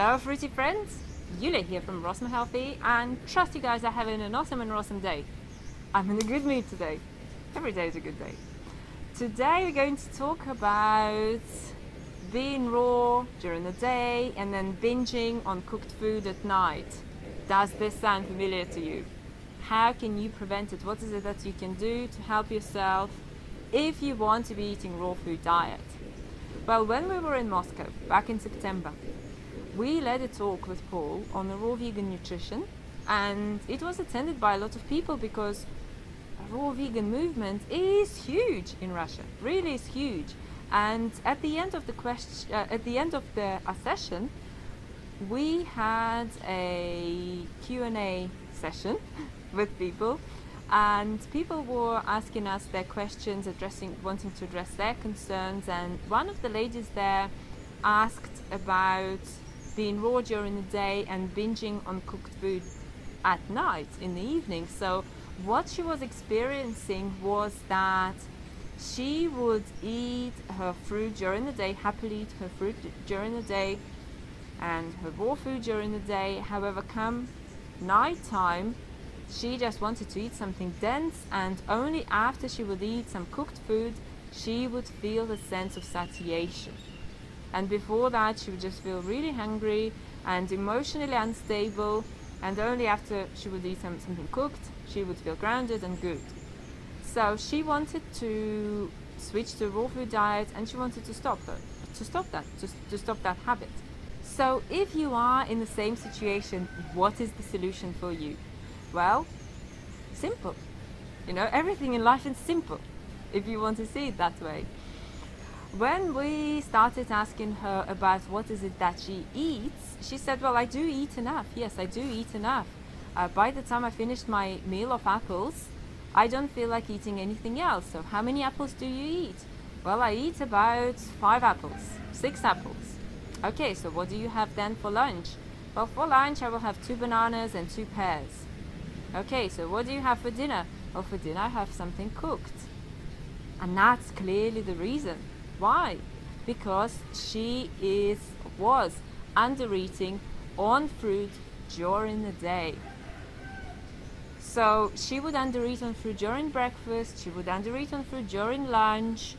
Hello fruity friends, Yule here from Rossum Healthy, and trust you guys are having an awesome day. I'm in a good mood today. Every day is a good day. Today we're going to talk about being raw during the day and then binging on cooked food at night. Does this sound familiar to you? How can you prevent it? What is it that you can do to help yourself if you want to be eating raw food diet? Well, when we were in Moscow back in September, we led a talk with Paul on the raw vegan nutrition, and it was attended by a lot of people because the raw vegan movement is huge in Russia, really is huge. And at the end of the session, we had a Q&A session with people, and people were asking us their questions, wanting to address their concerns. And one of the ladies there asked about being raw during the day and binging on cooked food at night in the evening. So what she was experiencing was that she would eat her fruit during the day, happily eat her fruit during the day and her raw food during the day. However, come night time, she just wanted to eat something dense, and only after she would eat some cooked food she would feel the sense of satiation. And before that she would just feel really hungry and emotionally unstable, and only after she would eat something cooked she would feel grounded and good. So she wanted to switch to a raw food diet, and she wanted to stop that habit. So if you are in the same situation, what is the solution for you? Well, simple. You know, everything in life is simple if you want to see it that way. When we started asking her about what is it that she eats, she said, well, I do eat enough. Yes, I do eat enough. By the time I finished my meal of apples, I don't feel like eating anything else. So how many apples do you eat? Well, I eat about 5 apples, 6 apples. Okay, so what do you have then for lunch? Well, for lunch I will have 2 bananas and 2 pears. Okay, so what do you have for dinner? Well, for dinner I have something cooked. And that's clearly the reason. Why? Because she was under eating on fruit during the day. So she would under eat on fruit during breakfast, she would under eat on fruit during lunch.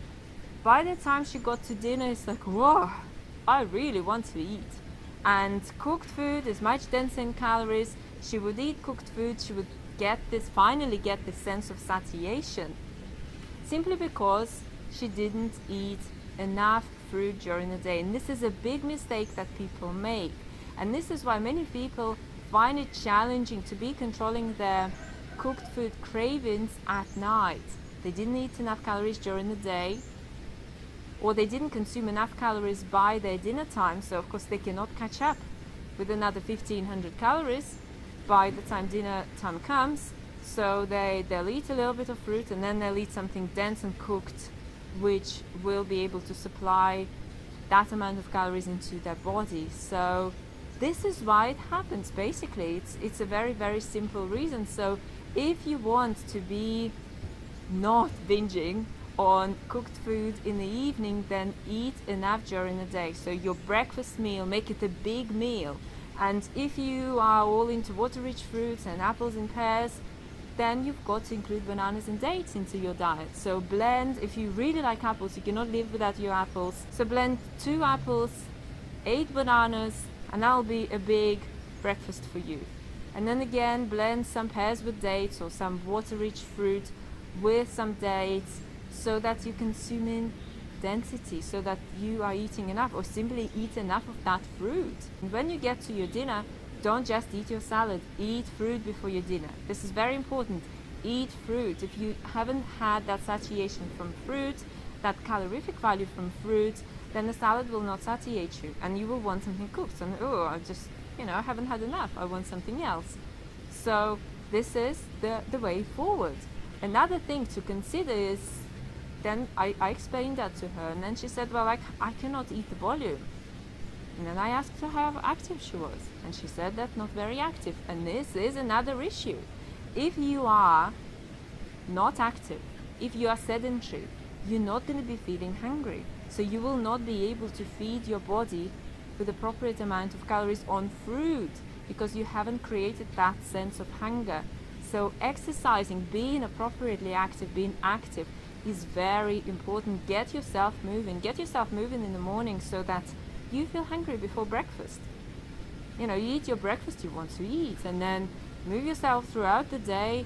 By the time she got to dinner, it's like, whoa, I really want to eat. And cooked food is much denser in calories. She would eat cooked food, she would finally get this sense of satiation, simply because she didn't eat enough fruit during the day. And this is a big mistake that people make, and this is why many people find it challenging to be controlling their cooked food cravings at night. They didn't eat enough calories during the day, or they didn't consume enough calories by their dinner time, so of course they cannot catch up with another 1500 calories by the time dinner time comes. So they'll eat a little bit of fruit, and then they'll eat something dense and cooked, which will be able to supply that amount of calories into their body. So this is why it happens. Basically, it's a very simple reason. So if you want to be not binging on cooked food in the evening, then eat enough during the day. So your breakfast meal, make it a big meal. And if you are all into water-rich fruits and apples and pears, then you've got to include bananas and dates into your diet. So blend, if you really like apples, you cannot live without your apples, so blend 2 apples, 8 bananas, and that'll be a big breakfast for you. And then again, blend some pears with dates, or some water-rich fruit with some dates, so that you consume in density, so that you are eating enough, or simply eat enough of that fruit. And when you get to your dinner, don't just eat your salad, eat fruit before your dinner. This is very important. Eat fruit. If you haven't had that satiation from fruit, that calorific value from fruit, then the salad will not satiate you, and you will want something cooked. And I haven't had enough, I want something else. So this is the way forward. Another thing to consider is, then I explained that to her, and then she said, well, I cannot eat the volume. And then I asked her how active she was, and she said that not very active. And this is another issue. If you are not active, if you are sedentary, you're not going to be feeling hungry. So you will not be able to feed your body with appropriate amount of calories on fruit, because you haven't created that sense of hunger. So exercising, being appropriately active, being active is very important. Get yourself moving in the morning so that you feel hungry before breakfast. You know, you eat your breakfast you want to eat, and then move yourself throughout the day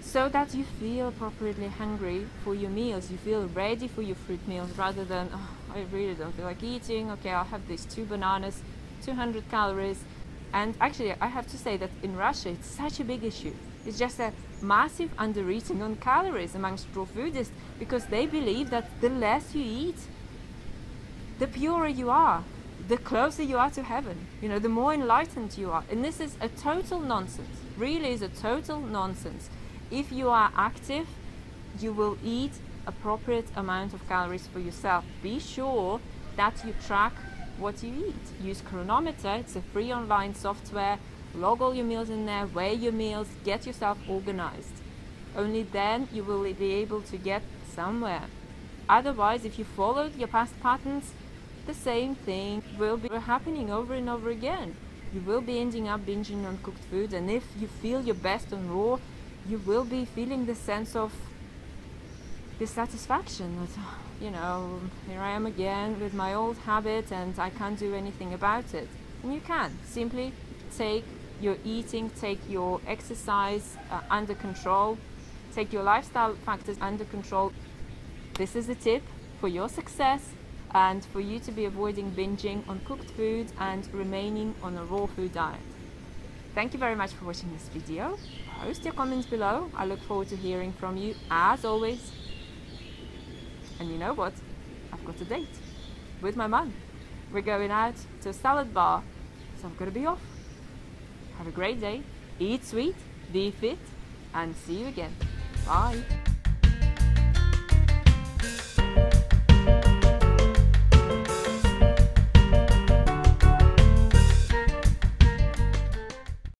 so that you feel appropriately hungry for your meals. You feel ready for your fruit meals rather than, oh, I really don't feel like eating. Okay, I'll have these 2 bananas, 200 calories. And actually, I have to say that in Russia, it's such a big issue. It's just a massive under-eating on calories amongst raw foodists, because they believe that the less you eat, the purer you are, the closer you are to heaven, you know, the more enlightened you are. And this is a total nonsense, really is a total nonsense. If you are active, you will eat appropriate amount of calories for yourself. Be sure that you track what you eat. Use Chronometer, it's a free online software. Log all your meals in there, weigh your meals, get yourself organized. Only then you will be able to get somewhere. Otherwise, if you followed your past patterns, the same thing will be happening over and over again. You will be ending up binging on cooked food, and if you feel your best on raw, you will be feeling the sense of dissatisfaction that, you know, here I am again with my old habit and I can't do anything about it. And you can simply take your eating, take your exercise under control, take your lifestyle factors under control. This is a tip for your success and for you to be avoiding binging on cooked food and remaining on a raw food diet. Thank you very much for watching this video. Post your comments below. I look forward to hearing from you as always. And you know what? I've got a date with my mum. We're going out to a salad bar, so I've got to be off. Have a great day. Eat sweet, be fit, and see you again. Bye.